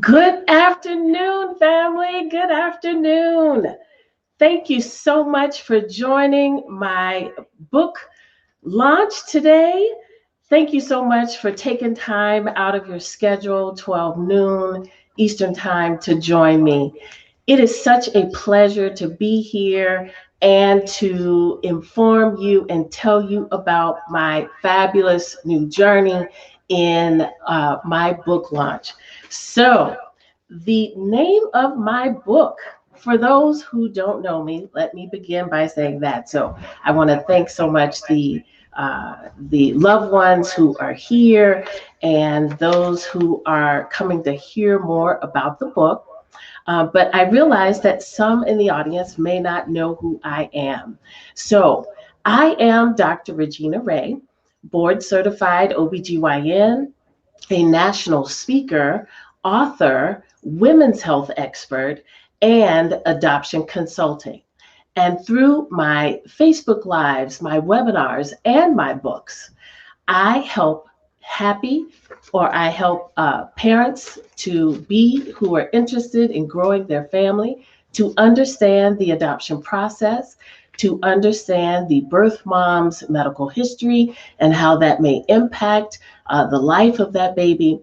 Good afternoon, family. Good afternoon. Thank you so much for joining my book launch today. Thank you so much for taking time out of your schedule, 12 noon Eastern Time, to join me. It is such a pleasure to be here and to inform you and tell you about my fabulous new journey in my book launch. So, the name of my book, for those who don't know me, let me begin by saying that. So, I want to thank so much the loved ones who are here and those who are coming to hear more about the book. But I realize that some in the audience may not know who I am. So I am Dr. Regina Rae, board certified OBGYN, a national speaker, author, women's health expert, and adoption consulting. And through my Facebook Lives, my webinars, and my books, I help happy or I help parents to be who are interested in growing their family, to understand the adoption process, to understand the birth mom's medical history and how that may impact the life of that baby,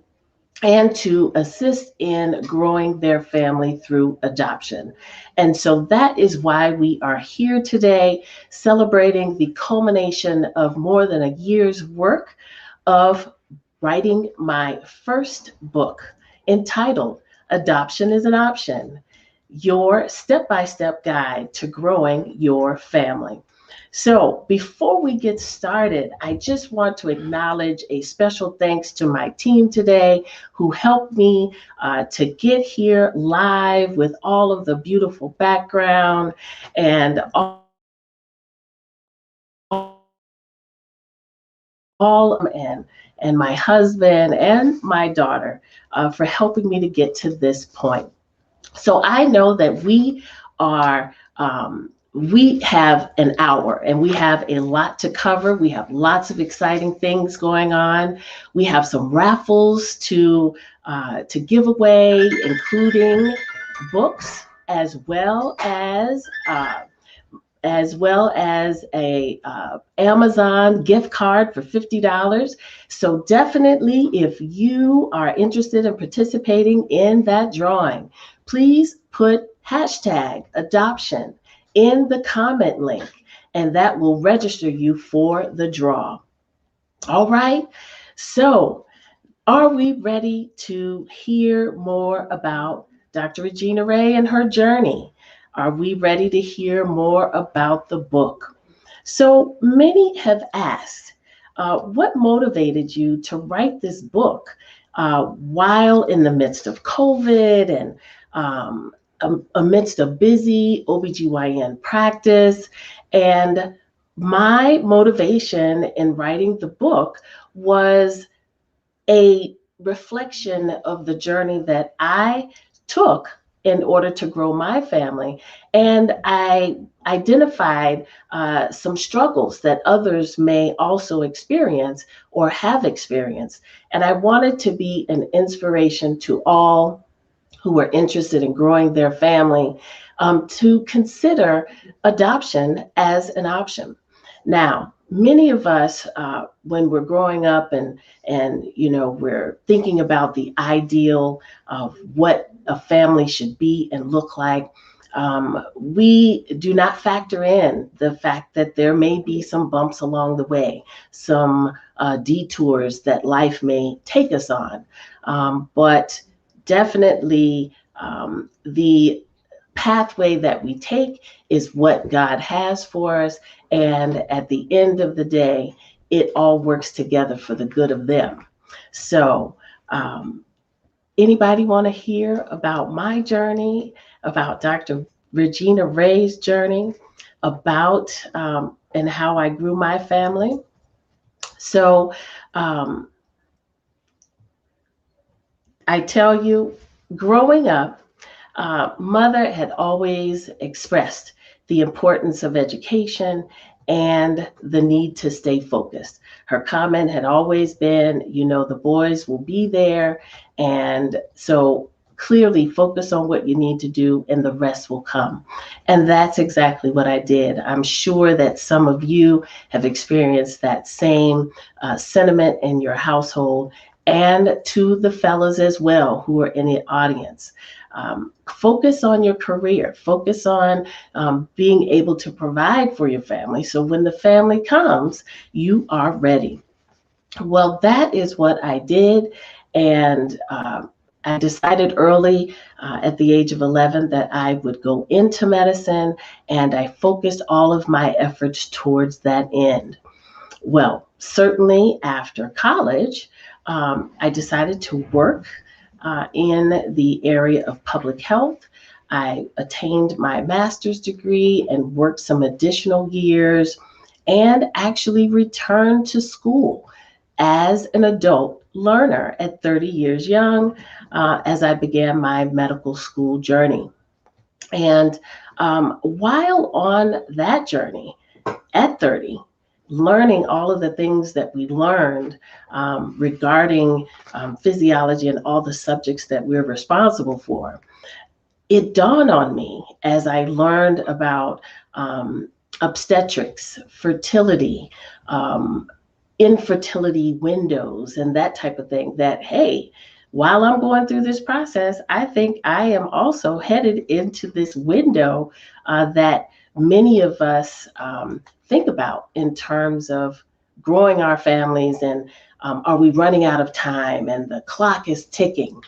and to assist in growing their family through adoption. And so that is why we are here today, celebrating the culmination of more than a year's work of writing my first book entitled Adoption is an Option, your step-by-step guide to growing your family. So before we get started, I just want to acknowledge a special thanks to my team today who helped me to get here live with all of the beautiful background and all and my husband and my daughter for helping me to get to this point. So I know that we have an hour and we have a lot to cover. We have lots of exciting things going on. We have some raffles to give away, including books as well as a Amazon gift card for $50. So definitely, if you are interested in participating in that drawing, please put hashtag adoption in the comment link, and that will register you for the draw. All right. So are we ready to hear more about Dr. Regina Rae and her journey? Are we ready to hear more about the book? So many have asked, what motivated you to write this book while in the midst of COVID and amidst a busy OBGYN practice? And my motivation in writing the book was a reflection of the journey that I took in order to grow my family. And I identified some struggles that others may also experience or have experienced. And I wanted to be an inspiration to all who are interested in growing their family to consider adoption as an option. Now, many of us, when we're growing up and we're thinking about the ideal of what a family should be and look like, we do not factor in the fact that there may be some bumps along the way, some detours that life may take us on. But definitely the pathway that we take is what God has for us. And at the end of the day, it all works together for the good of them. So, anybody want to hear about my journey, about Dr. Regina Rae's journey, about and how I grew my family? So, um, I tell you, growing up, mother had always expressed the importance of education and the need to stay focused. Her comment had always been, the boys will be there. And so clearly focus on what you need to do and the rest will come. And that's exactly what I did. I'm sure that some of you have experienced that same sentiment in your household, and to the fellas as well who are in the audience. Focus on your career, focus on being able to provide for your family. So when the family comes, you are ready. Well, that is what I did. And I decided early at the age of 11 that I would go into medicine, and I focused all of my efforts towards that end. Well, certainly after college, I decided to work in the area of public health. I attained my master's degree and worked some additional years and actually returned to school as an adult learner at 30 years young as I began my medical school journey. And while on that journey at 30, learning all of the things that we learned regarding physiology and all the subjects that we're responsible for, it dawned on me as I learned about obstetrics, fertility, infertility windows, and that type of thing, that, hey, while I'm going through this process, I think I am also headed into this window that many of us think about in terms of growing our families, and are we running out of time, and the clock is ticking.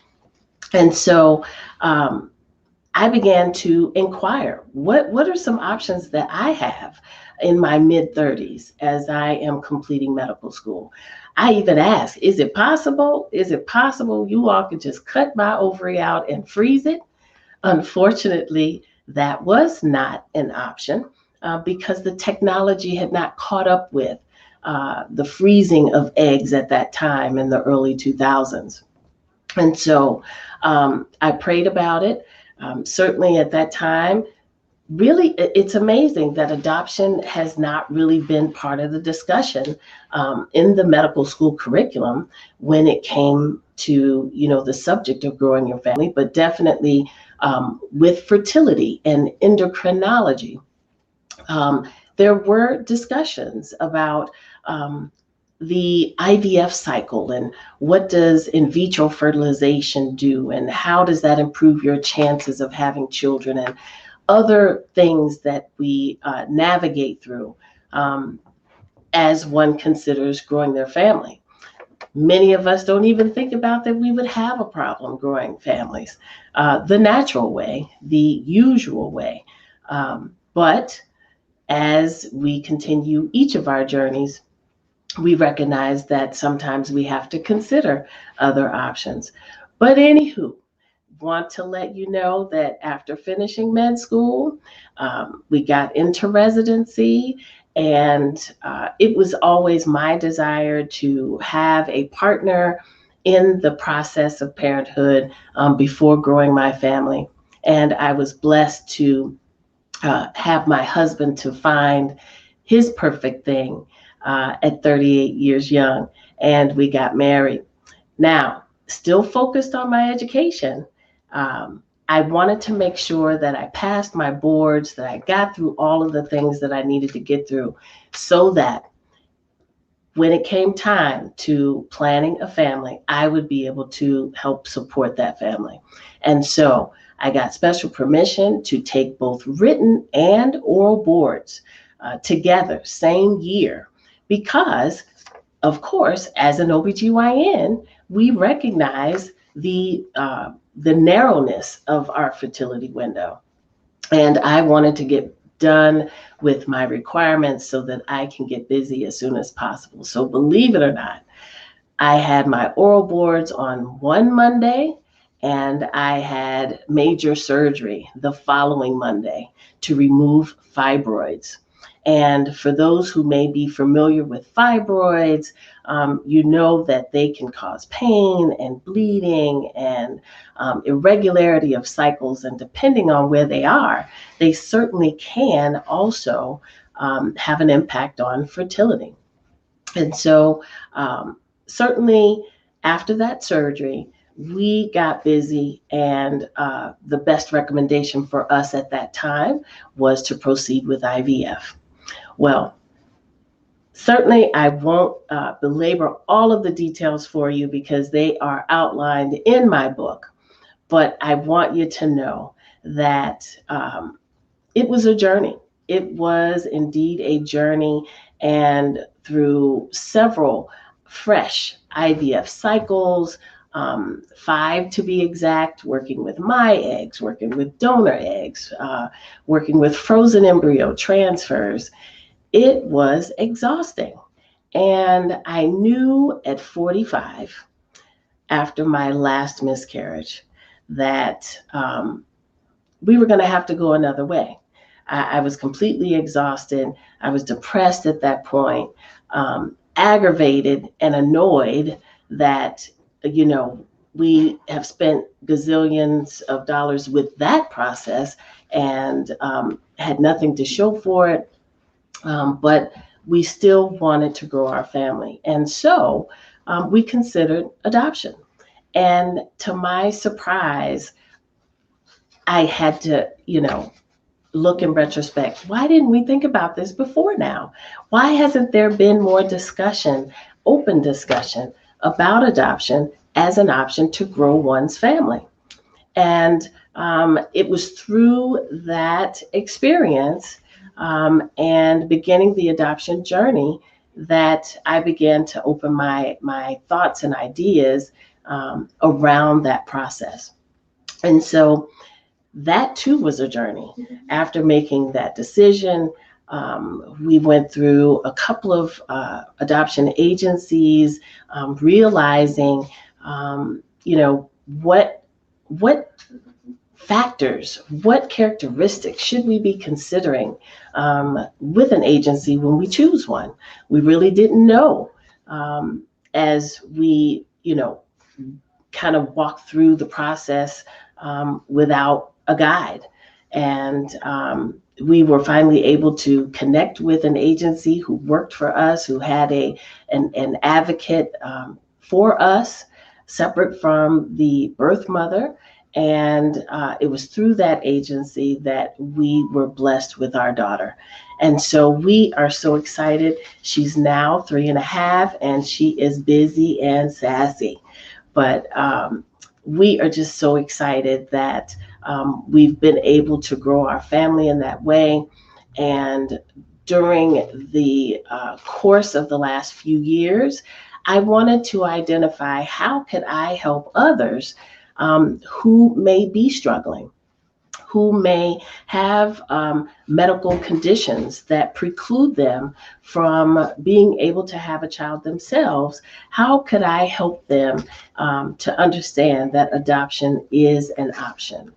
And so I began to inquire, what are some options that I have in my mid 30s as I am completing medical school? I even asked, is it possible? Is it possible you all could just cut my ovary out and freeze it? Unfortunately, that was not an option because the technology had not caught up with the freezing of eggs at that time in the early 2000s. And so I prayed about it. Certainly at that time, really, it's amazing that adoption has not really been part of the discussion in the medical school curriculum when it came to, the subject of growing your family, but definitely with fertility and endocrinology. There were discussions about the IVF cycle and what does in vitro fertilization do, and how does that improve your chances of having children, and other things that we navigate through as one considers growing their family. Many of us don't even think about that we would have a problem growing families the natural way, the usual way. But as we continue each of our journeys, we recognize that sometimes we have to consider other options. But anywho, want to let you know that after finishing med school, we got into residency, and it was always my desire to have a partner in the process of parenthood before growing my family. And I was blessed to have my husband to find his perfect thing at 38 years young, and we got married. Now, still focused on my education. I wanted to make sure that I passed my boards, that I got through all of the things that I needed to get through, so that when it came time to planning a family, I would be able to help support that family. And so I got special permission to take both written and oral boards together, same year, because, of course, as an OBGYN, we recognize the narrowness of our fertility window. And I wanted to get done with my requirements so that I can get busy as soon as possible. So believe it or not, I had my oral boards on one Monday, and I had major surgery the following Monday to remove fibroids. And for those who may be familiar with fibroids, you know that they can cause pain and bleeding and irregularity of cycles. And depending on where they are, they certainly can also have an impact on fertility. And so certainly after that surgery, we got busy, and the best recommendation for us at that time was to proceed with IVF. Well, certainly I won't belabor all of the details for you because they are outlined in my book, but I want you to know that it was a journey. It was indeed a journey, and through several fresh IVF cycles, 5 to be exact, working with my eggs, working with donor eggs, working with frozen embryo transfers, it was exhausting. And I knew at 45, after my last miscarriage, that we were going to have to go another way. I was completely exhausted. I was depressed at that point, aggravated and annoyed that, we have spent gazillions of dollars with that process and had nothing to show for it. But we still wanted to grow our family. And so we considered adoption. And to my surprise, I had to, look in retrospect. Why didn't we think about this before now? Why hasn't there been more discussion, open discussion about adoption as an option to grow one's family? And it was through that experience and beginning the adoption journey that I began to open my thoughts and ideas around that process. And so that too was a journey. After making that decision, we went through a couple of adoption agencies, realizing, what factors, what characteristics should we be considering with an agency when we choose one? We really didn't know as we, kind of walked through the process without a guide. And we were finally able to connect with an agency who worked for us, who had an advocate for us, separate from the birth mother. And it was through that agency that we were blessed with our daughter. And so we are so excited. She's now 3.5, and she is busy and sassy. But we are just so excited that we've been able to grow our family in that way. And during the course of the last few years, I wanted to identify how could I help others who may be struggling, who may have medical conditions that preclude them from being able to have a child themselves. How could I help them to understand that adoption is an option?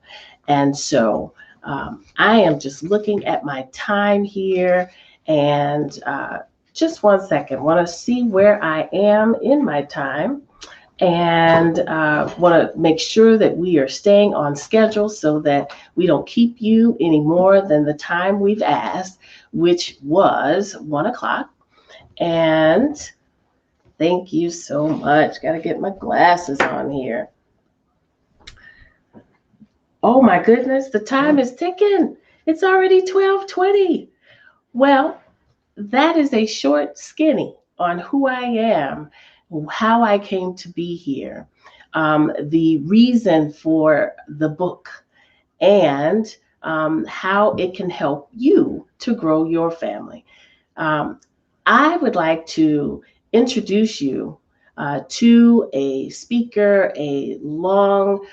And so I am just looking at my time here, and just one second, want to see where I am in my time, and want to make sure that we are staying on schedule so that we don't keep you any more than the time we've asked, which was 1 o'clock. And thank you so much. Got to get my glasses on here. Oh my goodness, the time is ticking. It's already 12:20. Well, that is a short skinny on who I am, how I came to be here, the reason for the book, and how it can help you to grow your family. I would like to introduce you to a speaker, a long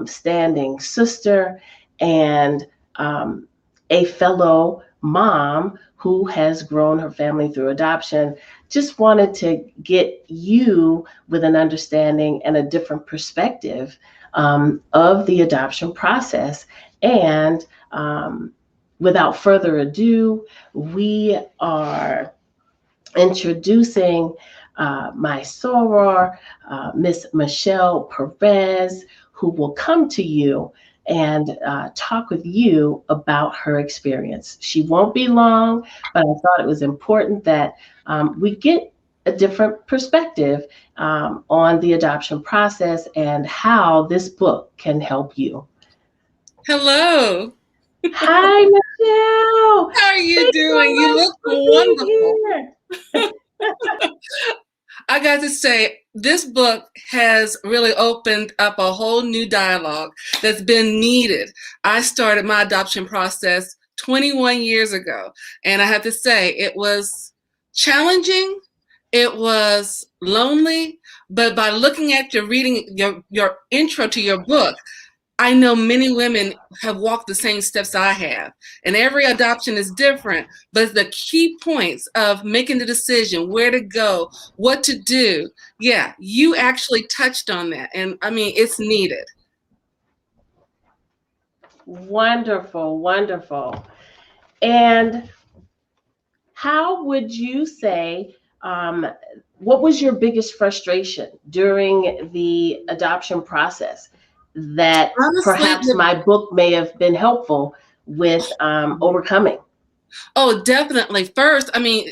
standing sister, and a fellow mom who has grown her family through adoption. Just wanted to get you with an understanding and a different perspective of the adoption process. And without further ado, we are introducing my soror, Miss Michelle Perez, who will come to you and talk with you about her experience. She won't be long, but I thought it was important that we get a different perspective on the adoption process and how this book can help you. Hello. Hi, Michelle. How are you Thanks doing? so You much look for being wonderful. here. I got to say, this book has really opened up a whole new dialogue that's been needed. I started my adoption process 21 years ago, and I have to say, it was challenging, it was lonely, but by looking at reading your intro to your book, I know many women have walked the same steps I have, and every adoption is different, but the key points of making the decision, where to go, what to do, yeah, you actually touched on that, and I mean, it's needed. Wonderful, wonderful. And how would you say, um, what was your biggest frustration during the adoption process that Honestly, perhaps my book may have been helpful with overcoming? oh, definitely. First, I mean,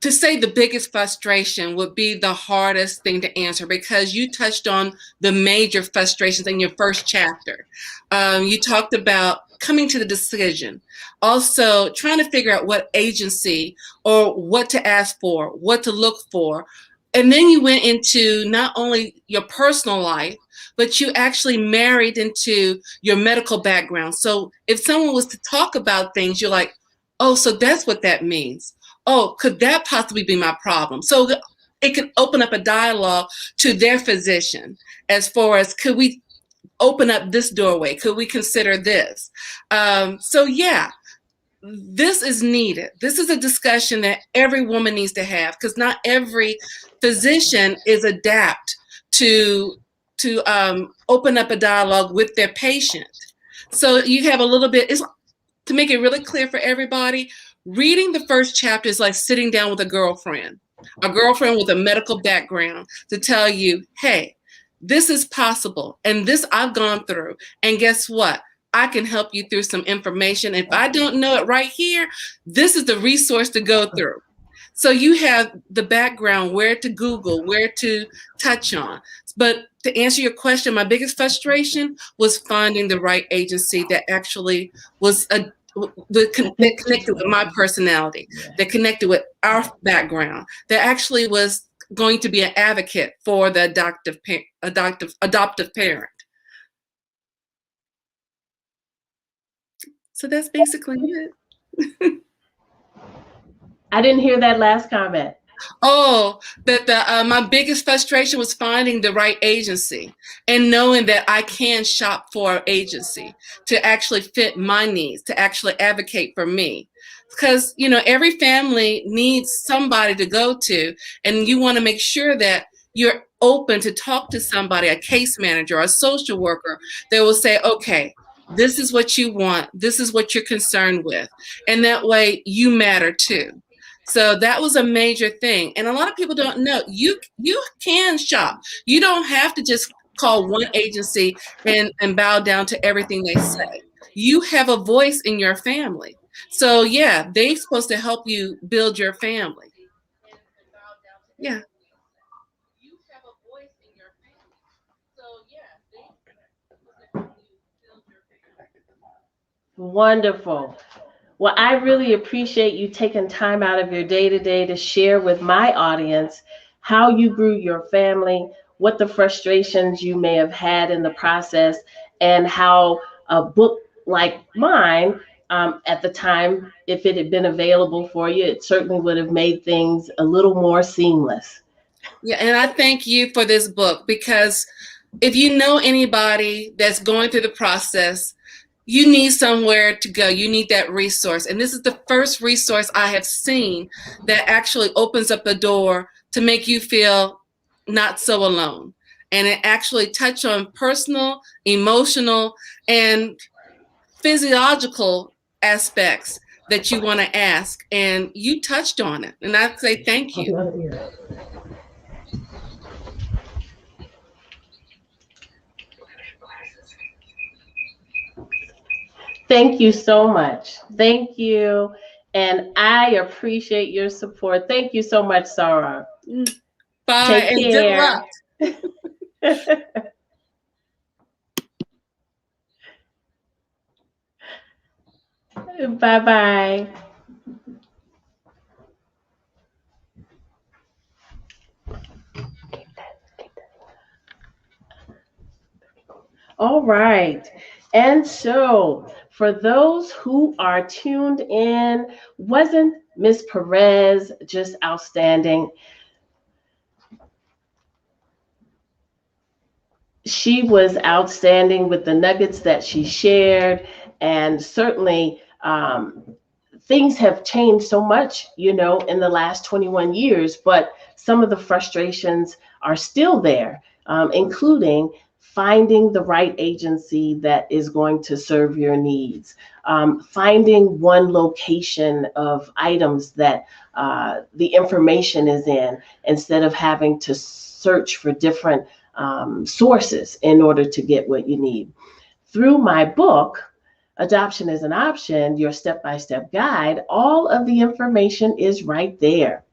to say the biggest frustration would be the hardest thing to answer because you touched on the major frustrations in your first chapter. You talked about coming to the decision, also trying to figure out what agency or what to ask for, what to look for. And then you went into not only your personal life, but you actually married into your medical background. So if someone was to talk about things, you're like, oh, so that's what that means. Oh, could that possibly be my problem? So it could open up a dialogue to their physician as far as could we open up this doorway? Could we consider this? So yeah, this is needed. This is a discussion that every woman needs to have because not every physician is adapt to open up a dialogue with their patient. So you have a little bit. It's to make it really clear for everybody, reading the first chapter is like sitting down with a girlfriend with a medical background to tell you, hey, this is possible and this I've gone through. And guess what? I can help you through some information. If I don't know it right here, this is the resource to go through. So you have the background, where to Google, where to touch on. But to answer your question, my biggest frustration was finding the right agency that actually was that connected with my personality, that connected with our background, that actually was going to be an advocate for the adoptive parent. So that's basically it. I didn't hear that last comment. Oh, that the my biggest frustration was finding the right agency and knowing that I can shop for an agency to actually fit my needs, to actually advocate for me. Because, you know, every family needs somebody to go to, and you want to make sure that you're open to talk to somebody, a case manager, a social worker, that will say, okay, this is what you want, this is what you're concerned with. And that way you matter too. So that was a major thing. And a lot of people don't know you can shop. You don't have to just call one agency and bow down to everything they say. You have a voice in your family. So yeah, they're supposed to help you build your family. Yeah. Wonderful. Well, I really appreciate you taking time out of your day to day to share with my audience how you grew your family, what the frustrations you may have had in the process, and how a book like mine, at the time, if it had been available for you, it certainly would have made things a little more seamless. Yeah, and I thank you for this book because if you know anybody that's going through the process, you need somewhere to go. You need that resource. And this is the first resource I have seen that actually opens up the door to make you feel not so alone. And it actually touch on personal, emotional, and physiological aspects that you want to ask. And you touched on it. And I say thank you. Thank you so much. Thank you. And I appreciate your support. Thank you so much, Sarah. Bye Take and good luck. care. Bye bye. All right. And so, for those who are tuned in, wasn't Miss Perez just outstanding? She was outstanding with the nuggets that she shared. And certainly, things have changed so much, in the last 21 years, but some of the frustrations are still there, including finding the right agency that is going to serve your needs, finding one location of items that the information is in instead of having to search for different sources in order to get what you need. Through my book, Adoption is an Option, your step by step guide, all of the information is right there.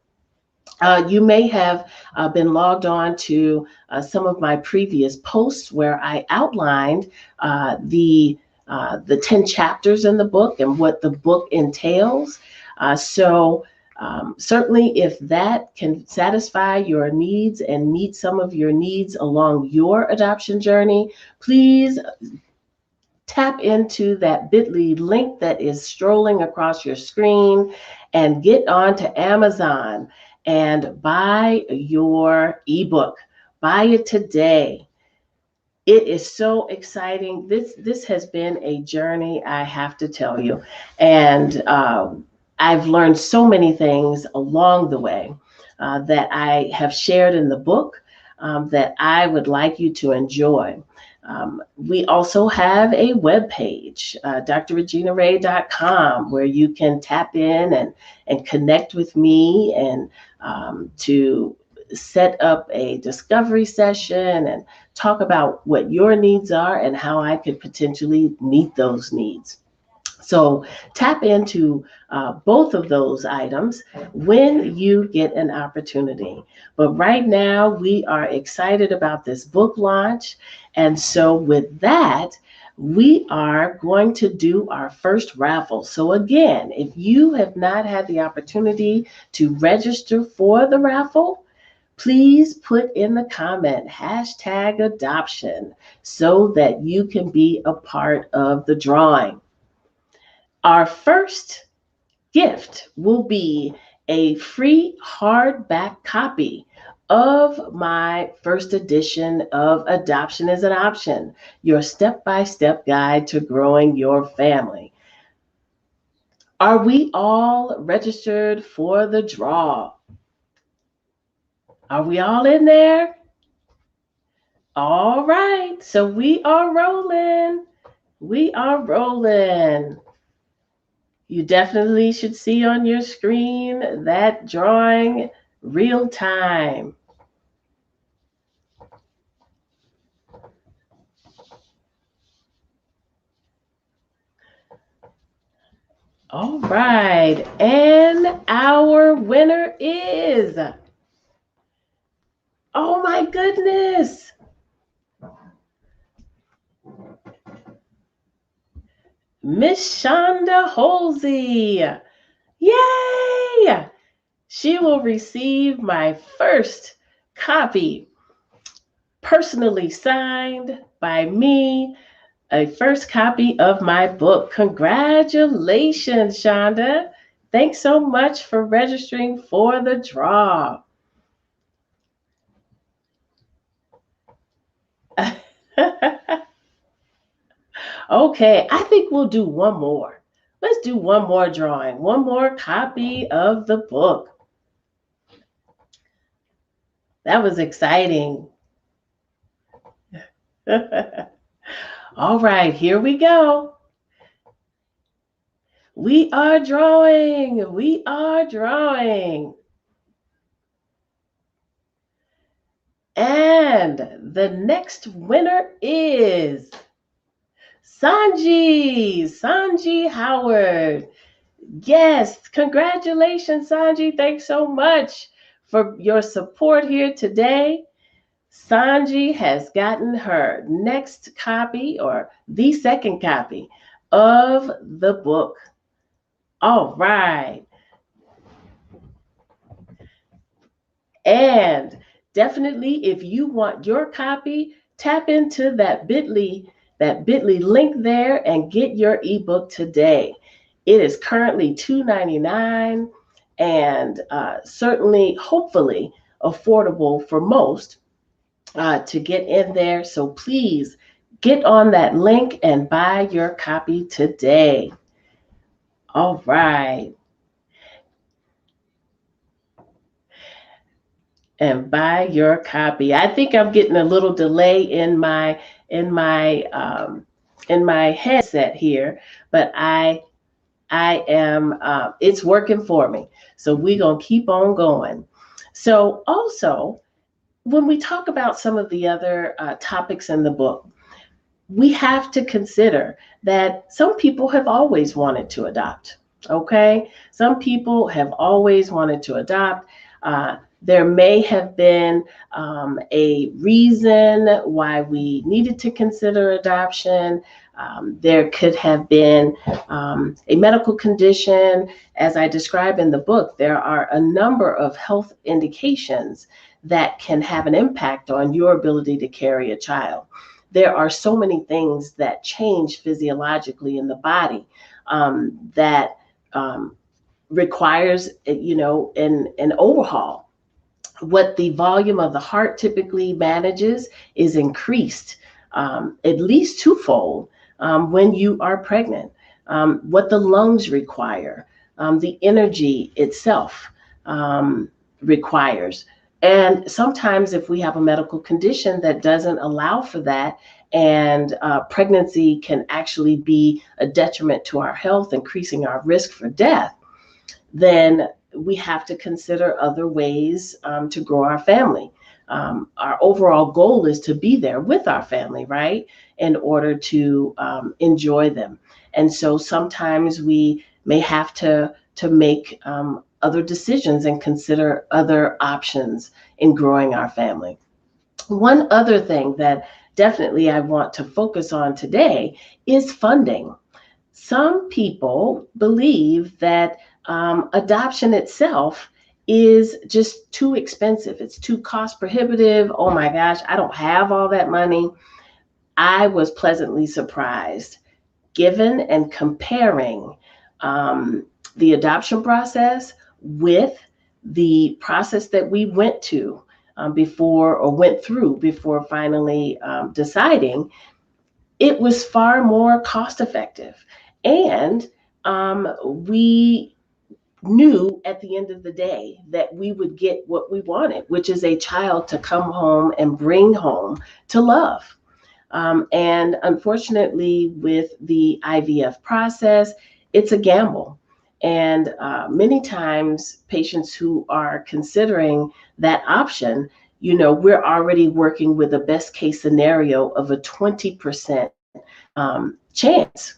You may have been logged on to some of my previous posts where I outlined the 10 chapters in the book and what the book entails. Certainly, if that can satisfy your needs and meet some of your needs along your adoption journey, please tap into that bit.ly link that is strolling across your screen and get on to Amazon and buy your ebook. Buy it today. It is so exciting. This has been a journey, I have to tell you. And I've learned so many things along the way that I have shared in the book that I would like you to enjoy. We also have a webpage, drreginarae.com, where you can tap in and connect with me and to set up a discovery session and talk about what your needs are and how I could potentially meet those needs. So tap into both of those items when you get an opportunity. But right now, we are excited about this book launch. And so, with that, we are going to do our first raffle. So, again, if you have not had the opportunity to register for the raffle, please put in the comment #adoption so that you can be a part of the drawing. Our first gift will be a free hardback copy of my first edition of Adoption is an Option, your step-by-step guide to growing your family. Are we all registered for the draw? Are we all in there? All right, so we are rolling. We are rolling. You definitely should see on your screen that drawing real time. All right, and our winner is, oh my goodness, Miss Shonda Holsey. Yay! She will receive my first copy, personally signed by me, a first copy of my book. Congratulations, Shonda. Thanks so much for registering for the draw. Okay, I think we'll do one more. Let's do one more drawing, one more copy of the book. That was exciting. All right, here we go. We are drawing. We are drawing. And the next winner is Sanji Howard. Yes, congratulations, Sanji. Thanks so much for your support here today. Sanji has gotten her next copy or the second copy of the book. All right. And definitely, if you want your copy, tap into that bit.ly link there and get your ebook today. It is currently $2.99 and certainly, hopefully, affordable for most to get in there. So please get on that link and buy your copy today. All right. And buy your copy. I think I'm getting a little delay in my um, in my headset here, but I am it's working for me. So we're gonna keep on going. So also, when we talk about some of the other topics in the book, we have to consider that some people have always wanted to adopt. Okay, some people have always wanted to adopt. There may have been a reason why we needed to consider adoption. There could have been a medical condition. As I describe in the book, there are a number of health indications that can have an impact on your ability to carry a child. There are so many things that change physiologically in the body that requires, an overhaul. What the volume of the heart typically manages is increased at least twofold when you are pregnant. What the lungs require, the energy itself requires. And sometimes, if we have a medical condition that doesn't allow for that, and pregnancy can actually be a detriment to our health, increasing our risk for death, then we have to consider other ways to grow our family. Our overall goal is to be there with our family, right? In order to enjoy them. And so sometimes we may have to make other decisions and consider other options in growing our family. One other thing that definitely I want to focus on today is funding. Some people believe that adoption itself is just too expensive. It's too cost prohibitive. Oh my gosh, I don't have all that money. I was pleasantly surprised given and comparing the adoption process with the process that we went to before or went through before finally deciding. It was far more cost effective. And we knew at the end of the day that we would get what we wanted, which is a child to come home and bring home to love. And unfortunately, with the IVF process, it's a gamble. And many times, patients who are considering that option, we're already working with a best case scenario of a 20% chance,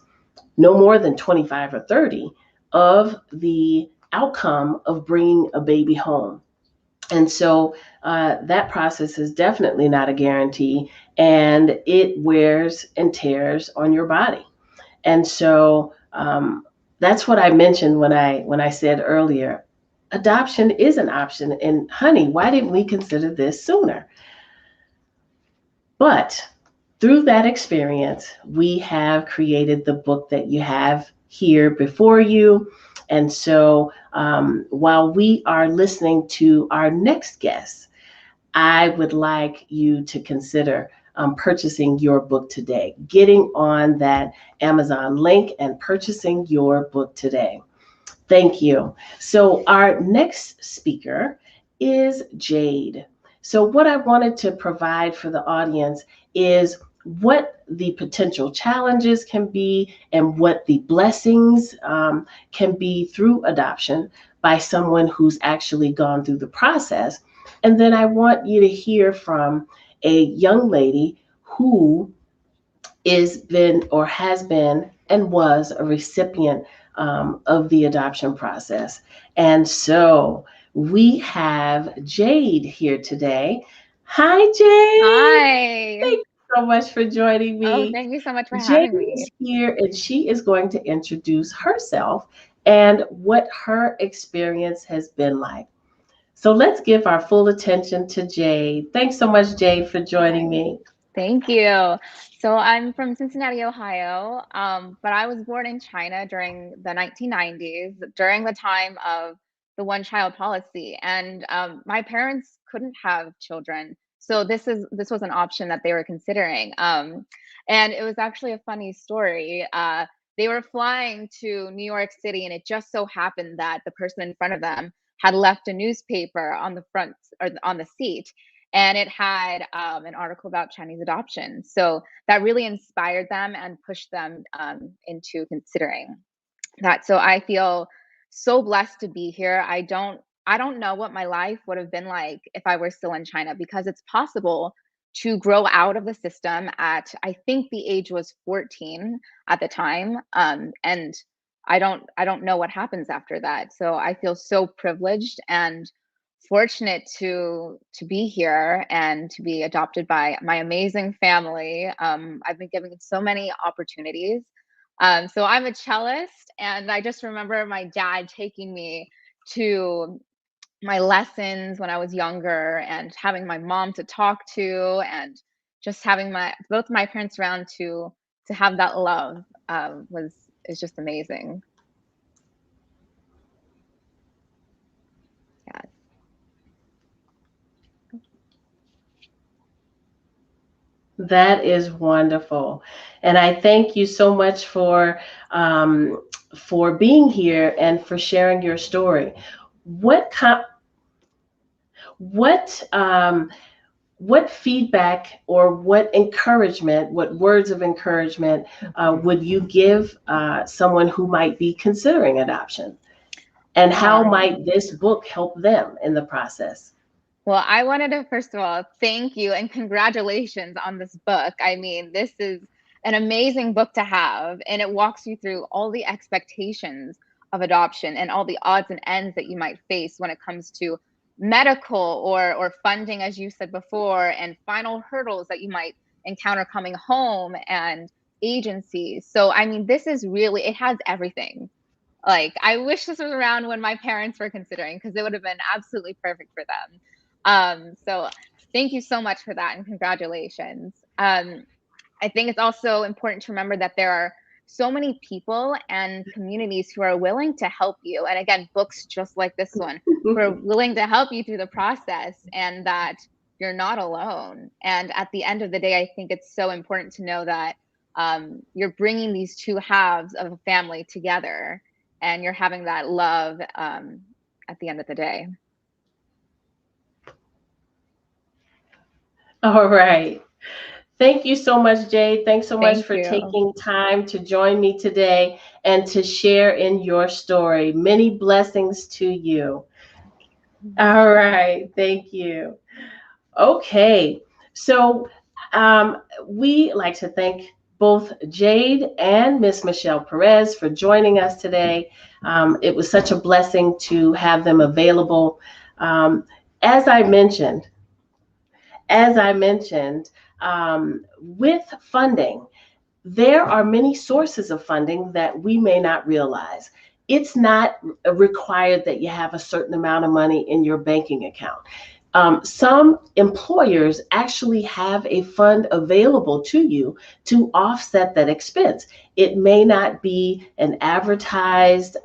no more than 25 or 30, of the outcome of bringing a baby home. And so that process is definitely not a guarantee, and it wears and tears on your body. And so that's what I mentioned when I said earlier, adoption is an option. And honey, why didn't we consider this sooner? But through that experience, we have created the book that you have here before you. And so while we are listening to our next guest, I would like you to consider purchasing your book today, getting on that Amazon link and purchasing your book today. Thank you. So, our next speaker is Jade. So, what I wanted to provide for the audience is what the potential challenges can be and what the blessings can be through adoption by someone who's actually gone through the process. And then I want you to hear from a young lady who is been or has been and was a recipient of the adoption process. And so we have Jade here today. Hi, Jade. Hi. Thank you so much for joining Oh, me. thank you so much for Jade having is me. here and she is going to introduce herself and what her experience has been like. So let's give our full attention to Jade. Thanks so much, Jade, for joining Hi. me. Thank you. So I'm from Cincinnati, Ohio, but I was born in China during the 1990s, during the time of the one-child policy, and my parents couldn't have children, so this was an option that they were considering. And it was actually a funny story. They were flying to New York City, and it just so happened that the person in front of them had left a newspaper on the front or on the seat, and it had an article about Chinese adoption. So that really inspired them and pushed them into considering that. So I feel so blessed to be here. I don't know what my life would have been like if I were still in China, because it's possible to grow out of the system at, I think the age was 14 at the time, and I don't know what happens after that. So I feel so privileged and fortunate to be here and to be adopted by my amazing family. I've been given so many opportunities. So I'm a cellist, and I just remember my dad taking me to my lessons when I was younger, and having my mom to talk to, and just having my both my parents around to have that love was is just amazing. Yeah. That is wonderful. And I thank you so much for being here and for sharing your story. What com- what what feedback or what encouragement, what words of encouragement would you give someone who might be considering adoption? And how might Um, this book help them in the process? Well, I wanted to first of all thank you and congratulations on this book. I mean, this is an amazing book to have, and it walks you through all the expectations of adoption and all the odds and ends that you might face when it comes to medical or funding, as you said before, and final hurdles that you might encounter coming home, and agencies. So, I mean, this is really, it has everything. Like, I wish this was around when my parents were considering, because it would have been absolutely perfect for them. So thank you so much for that, and congratulations. I think it's also important to remember that there are so many people and communities who are willing to help you. And again, books just like this one, who are willing to help you through the process, and that you're not alone. And at the end of the day, I think it's so important to know that you're bringing these two halves of a family together, and you're having that love at the end of the day. All right. Thank you so much, Jade. Thanks so much Thank for you. taking time to join me today and to share in your story. Many blessings to you. All right. Thank you. Okay. So we like to thank both Jade and Miss Michelle Perez for joining us today. It was such a blessing to have them available. Um, as I mentioned, as I mentioned, with funding, there are many sources of funding that we may not realize. It's not required that you have a certain amount of money in your banking account. Some employers actually have a fund available to you to offset that expense. It may not be an advertised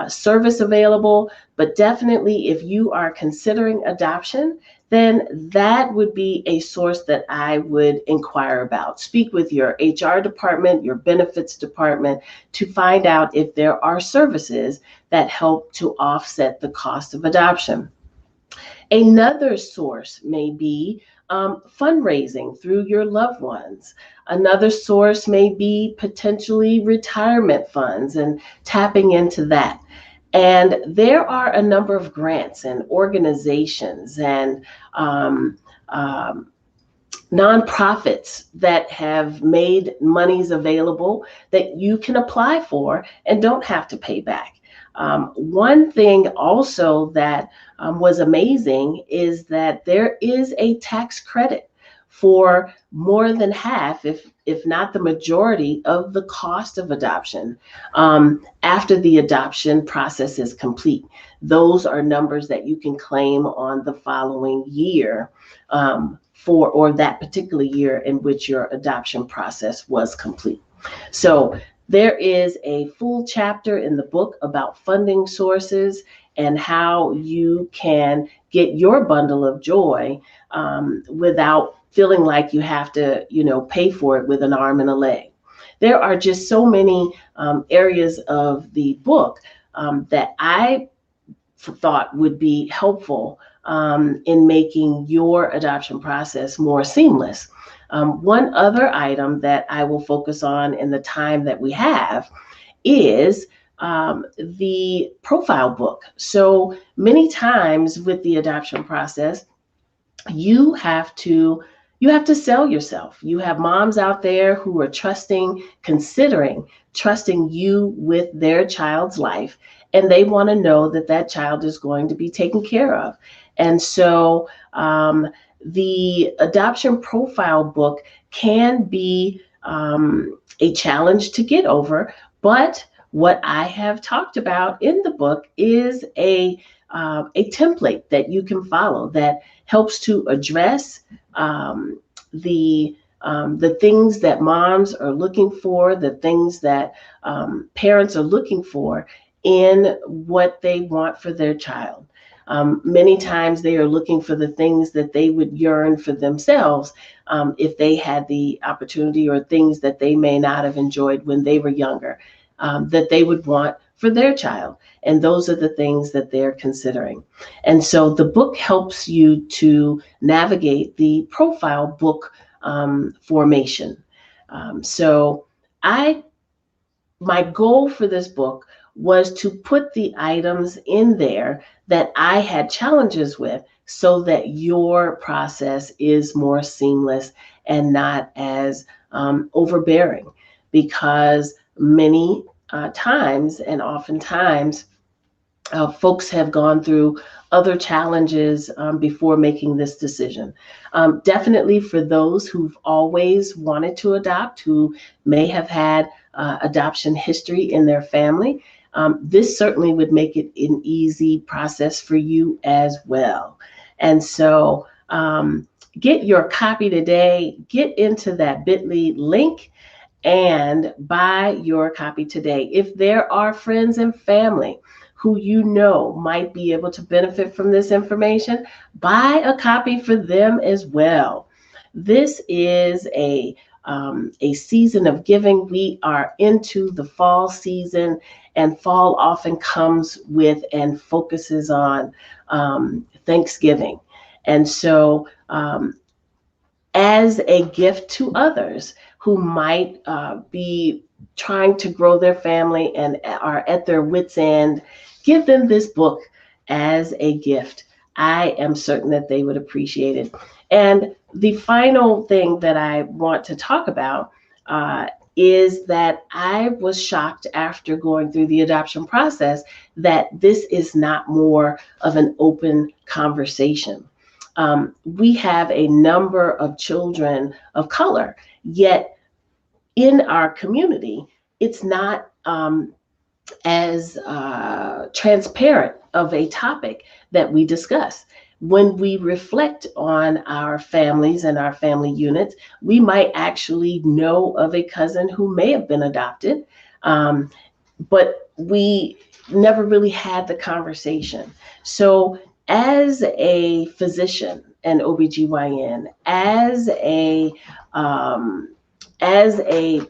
service available, but definitely if you are considering adoption, then that would be a source that I would inquire about. Speak with your HR department, your benefits department, to find out if there are services that help to offset the cost of adoption. Another source may be fundraising through your loved ones. Another source may be potentially retirement funds and tapping into that. And there are a number of grants and organizations and um, um, nonprofits that have made monies available that you can apply for and don't have to pay back. One thing also that was amazing is that there is a tax credit for more than half, if not the majority, of the cost of adoption after the adoption process is complete. Those are numbers that you can claim on the following year for or that particular year in which your adoption process was complete. So there is a full chapter in the book about funding sources and how you can get your bundle of joy without feeling like you have to, pay for it with an arm and a leg. There are just so many areas of the book that I thought would be helpful in making your adoption process more seamless. One other item that I will focus on in the time that we have is the profile book. So many times with the adoption process, you have to sell yourself. You have moms out there who are considering trusting you with their child's life, and they want to know that that child is going to be taken care of. And so the adoption profile book can be a challenge to get over, but what I have talked about in the book is a template that you can follow that helps to address the things that moms are looking for, the things that parents are looking for in what they want for their child. Many times they are looking for the things that they would yearn for themselves if they had the opportunity, or things that they may not have enjoyed when they were younger, that they would want for their child. And those are the things that they're considering. And so the book helps you to navigate the profile book formation. So my goal for this book was to put the items in there that I had challenges with, so that your process is more seamless and not as overbearing. Because many times, and oftentimes, folks have gone through other challenges before making this decision. Definitely for those who've always wanted to adopt, who may have had adoption history in their family, this certainly would make it an easy process for you as well. And so get your copy today, get into that bit.ly link and buy your copy today. If there are friends and family who you know might be able to benefit from this information, buy a copy for them as well. This is a season of giving. We are into the fall season, and fall often comes with and focuses on Thanksgiving. And so as a gift to others who might be trying to grow their family and are at their wits' end, give them this book as a gift. I am certain that they would appreciate it. And the final thing that I want to talk about is that I was shocked after going through the adoption process that this is not more of an open conversation. We have a number of children of color, yet in our community, it's not as transparent of a topic that we discuss. When we reflect on our families and our family units, we might actually know of a cousin who may have been adopted, but we never really had the conversation. So as a physician and OBGYN, as a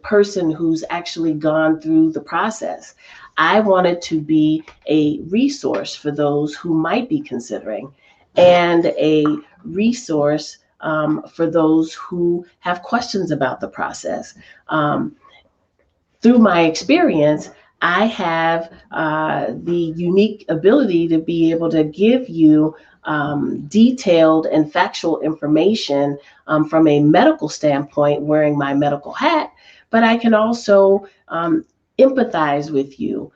person who's actually gone through the process, I wanted to be a resource for those who might be considering, and a resource for those who have questions about the process. Through my experience, I have the unique ability to be able to give you detailed and factual information from a medical standpoint, wearing my medical hat, but I can also empathize with you,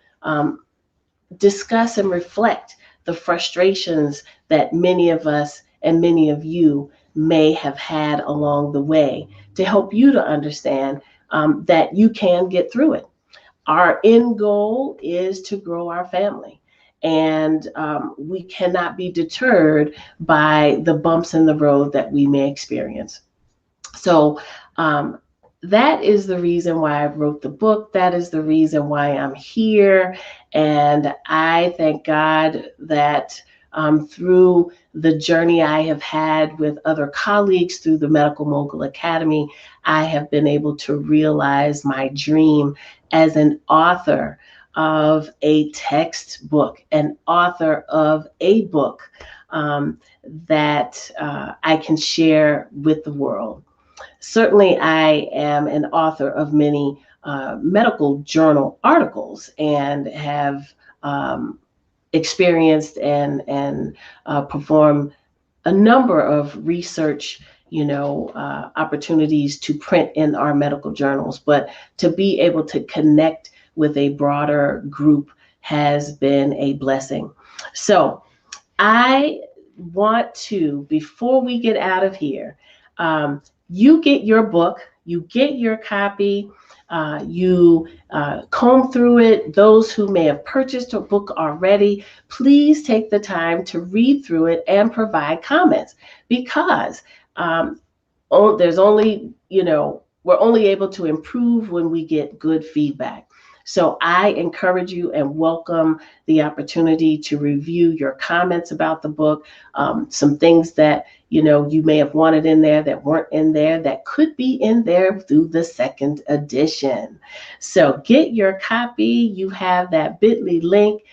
discuss and reflect the frustrations that many of us and many of you may have had along the way, to help you to understand that you can get through it. Our end goal is to grow our family. And we cannot be deterred by the bumps in the road that we may experience. So um, that is the reason why I wrote the book. That is the reason why I'm here. And I thank God that through the journey I have had with other colleagues through the Medical Mogul Academy, I have been able to realize my dream as an author of a textbook, an author of a book that I can share with the world. Certainly, I am an author of many medical journal articles and have experienced and performed a number of research, opportunities to print in our medical journals. But to be able to connect with a broader group has been a blessing. So I want to, before we get out of here, you get your book, you get your copy, you comb through it. Those who may have purchased a book already, please take the time to read through it and provide comments, because there's only, we're only able to improve when we get good feedback. So I encourage you and welcome the opportunity to review your comments about the book, some things that you may have wanted in there that weren't in there, that could be in there through the second edition. So get your copy. You have that bit.ly link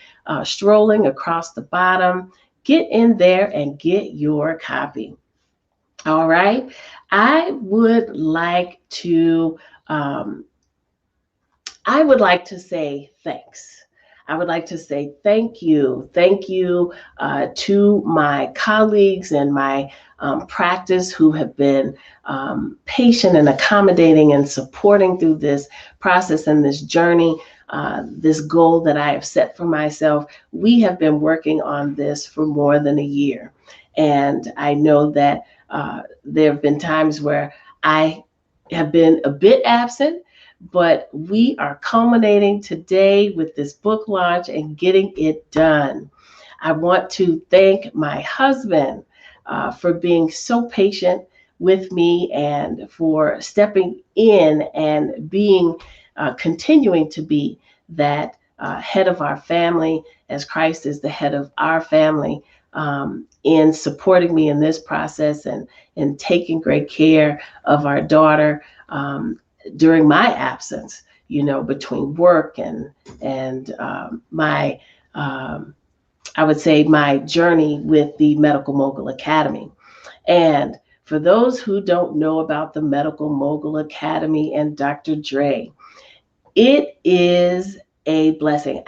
strolling across the bottom. Get in there and get your copy. All right. I would like to say thanks. I would like to say thank you. Thank you to my colleagues and my practice who have been patient and accommodating and supporting through this process and this journey, this goal that I have set for myself. We have been working on this for more than a year. And I know that there have been times where I have been a bit absent, but we are culminating today with this book launch and getting it done. I want to thank my husband for being so patient with me and for stepping in and being, continuing to be that head of our family, as Christ is the head of our family, in supporting me in this process and in taking great care of our daughter during my absence, between work and my, I would say, my journey with the Medical Mogul Academy. And for those who don't know about the Medical Mogul Academy and Dr. Dre, it is a blessing.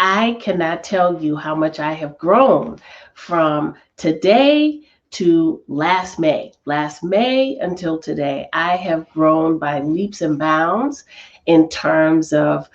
I cannot tell you how much I have grown from today to last May. Last May until today, I have grown by leaps and bounds in terms of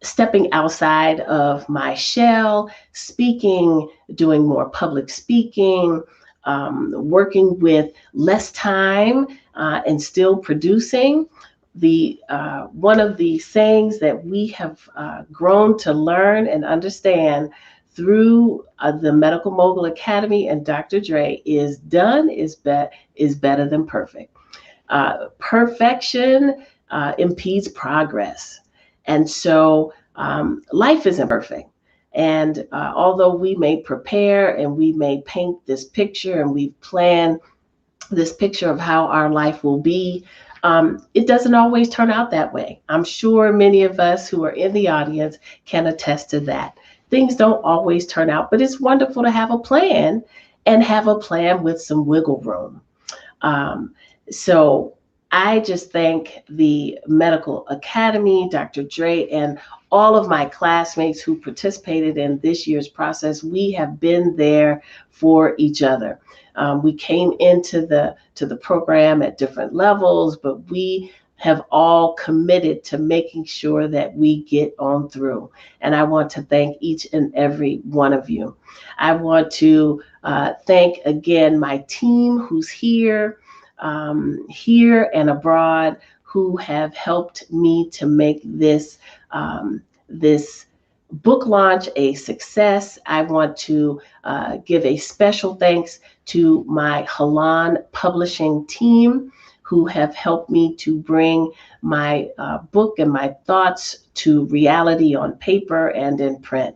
stepping outside of my shell, speaking, doing more public speaking, working with less time and still producing. One of the sayings that we have grown to learn and understand through the Medical Mogul Academy and Dr. Dre is done is better than perfect. Perfection impedes progress. And so life isn't perfect. And although we may prepare and we may paint this picture and we plan this picture of how our life will be, it doesn't always turn out that way. I'm sure many of us who are in the audience can attest to that. Things don't always turn out, but it's wonderful to have a plan and have a plan with some wiggle room. So I just thank the Medical Academy, Dr. Dre, and all of my classmates who participated in this year's process. We have been there for each other. We came into the program at different levels, but we have all committed to making sure that we get on through. And I want to thank each and every one of you. I want to thank again my team who's here, here and abroad, who have helped me to make this book launch a success. I want to give a special thanks to my Halan publishing team, who have helped me to bring my book and my thoughts to reality on paper and in print.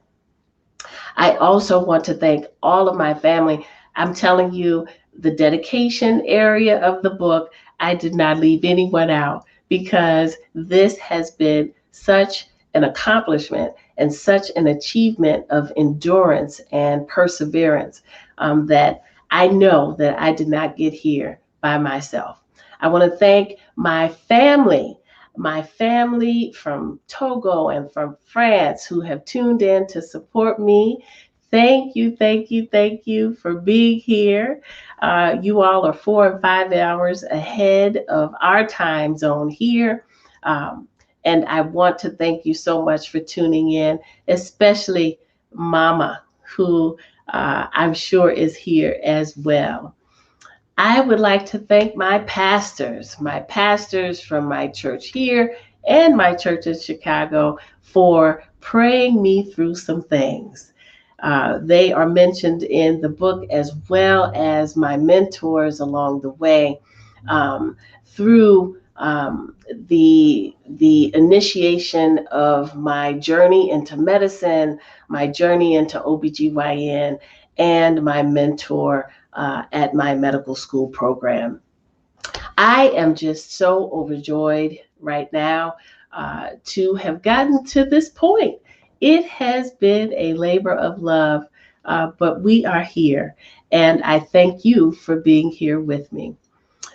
I also want to thank all of my family. I'm telling you, the dedication area of the book, I did not leave anyone out, because this has been such an accomplishment and such an achievement of endurance and perseverance, that I know that I did not get here by myself. I want to thank my family from Togo and from France, who have tuned in to support me. Thank you, thank you, thank you for being here. You all are 4 and 5 hours ahead of our time zone here. Um, and I want to thank you so much for tuning in, especially Mama, who I'm sure is here as well. I would like to thank my pastors from my church here and my church in Chicago, for praying me through some things. They are mentioned in the book, as well as my mentors along the way, through the initiation of my journey into medicine, my journey into OBGYN, and my mentor at my medical school program. I am just so overjoyed right now to have gotten to this point. It has been a labor of love, but we are here. And I thank you for being here with me.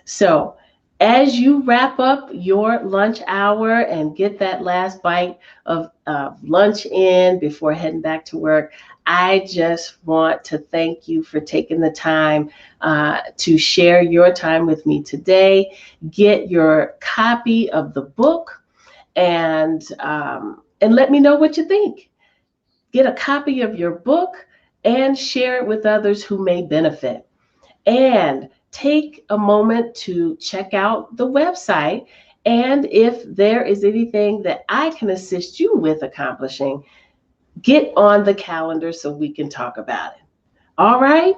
So, as you wrap up your lunch hour and get that last bite of lunch in before heading back to work, I just want to thank you for taking the time to share your time with me today. Get your copy of the book, and let me know what you think. Get a copy of your book and share it with others who may benefit. And take a moment to check out the website. And if there is anything that I can assist you with accomplishing, get on the calendar so we can talk about it. All right?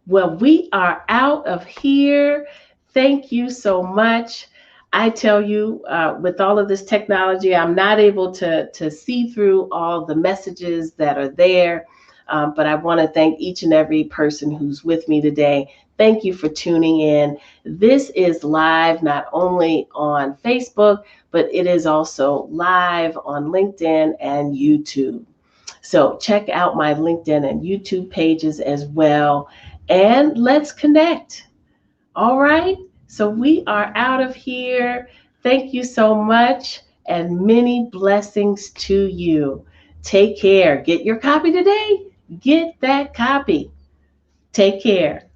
Well, we are out of here. Thank you so much. I tell you, with all of this technology, I'm not able to see through all the messages that are there. But I want to thank each and every person who's with me today. Thank you for tuning in. This is live not only on Facebook, but it is also live on LinkedIn and YouTube. So check out my LinkedIn and YouTube pages as well, and let's connect. All right. So we are out of here. Thank you so much, and many blessings to you. Take care. Get your copy today. Get that copy. Take care.